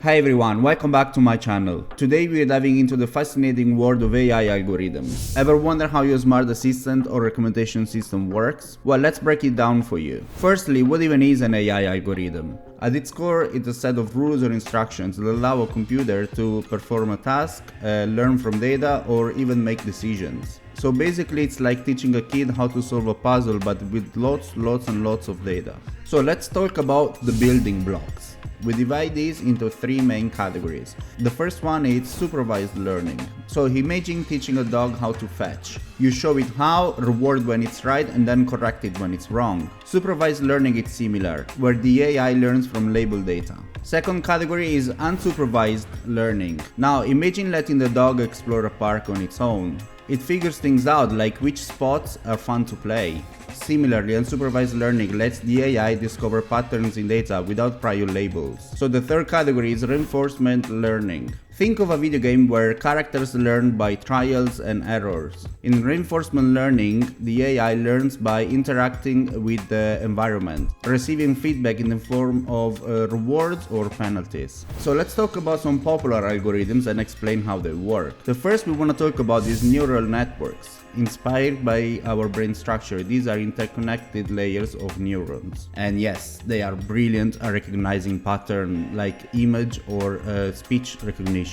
Hi everyone, welcome back to my channel. Today we are diving into the fascinating world of AI algorithms. Ever wonder how your smart assistant or recommendation system works? Well, let's break it down for you. Firstly, what even is an AI algorithm? At its core, it's a set of rules or instructions that allow a computer to perform a task, learn from data, or even make decisions. So basically it's like teaching a kid how to solve a puzzle but with lots and lots of data. So let's talk about the building blocks. We divide these into three main categories. The first one is supervised learning. So imagine teaching a dog how to fetch. You show it how, reward when it's right, and then correct it when it's wrong. Supervised learning is similar, where the AI learns from label data. Second category is unsupervised learning. Now imagine letting the dog explore a park on its own. It figures things out, like which spots are fun to play. Similarly, unsupervised learning lets the AI discover patterns in data without prior labels. So the third category is reinforcement learning. Think of a video game where characters learn by trials and errors. In reinforcement learning, the AI learns by interacting with the environment, receiving feedback in the form of rewards or penalties. So let's talk about some popular algorithms and explain how they work. The first we want to talk about is neural networks. Inspired by our brain structure, these are interconnected layers of neurons. And yes, they are brilliant at recognizing patterns like image or speech recognition.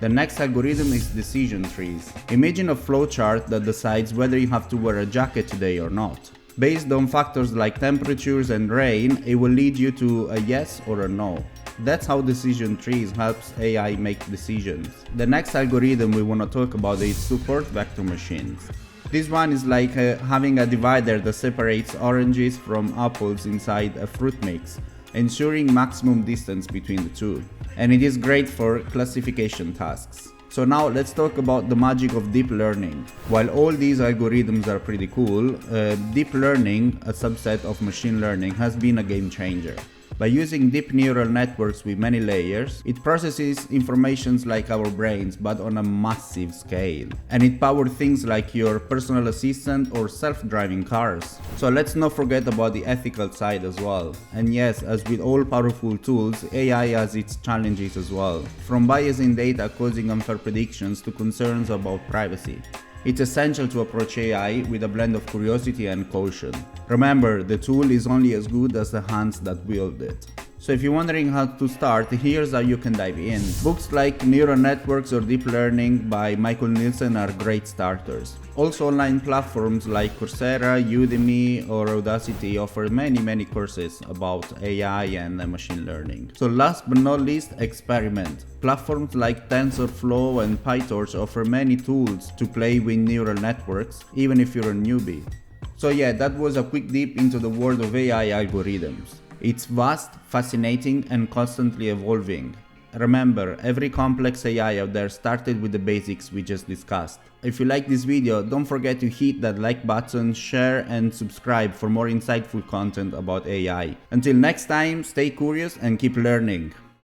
The next algorithm is decision trees. Imagine a flowchart that decides whether you have to wear a jacket today or not. Based on factors like temperatures and rain, it will lead you to a yes or a no. That's how decision trees helps AI make decisions. The next algorithm we want to talk about is support vector machines. This one is like having a divider that separates oranges from apples inside a fruit mix, ensuring maximum distance between the two. And it is great for classification tasks. So now let's talk about the magic of deep learning. While all these algorithms are pretty cool, deep learning, a subset of machine learning, has been a game changer. By using deep neural networks with many layers, it processes information like our brains, but on a massive scale. And it powers things like your personal assistant or self-driving cars. So let's not forget about the ethical side as well. And yes, as with all powerful tools, AI has its challenges as well. From bias in data causing unfair predictions to concerns about privacy. It's essential to approach AI with a blend of curiosity and caution. Remember, the tool is only as good as the hands that wield it. So if you're wondering how to start, here's how you can dive in. Books like Neural Networks or Deep Learning by Michael Nielsen are great starters. Also, online platforms like Coursera, Udemy or Udacity offer many courses about AI and machine learning. So last but not least, experiment. Platforms like TensorFlow and PyTorch offer many tools to play with neural networks, even if you're a newbie. So yeah, that was a quick dip into the world of AI algorithms. It's vast, fascinating, and constantly evolving. Remember, every complex AI out there started with the basics we just discussed. If you like this video, don't forget to hit that like button, share, and subscribe for more insightful content about AI. Until next time, stay curious and keep learning.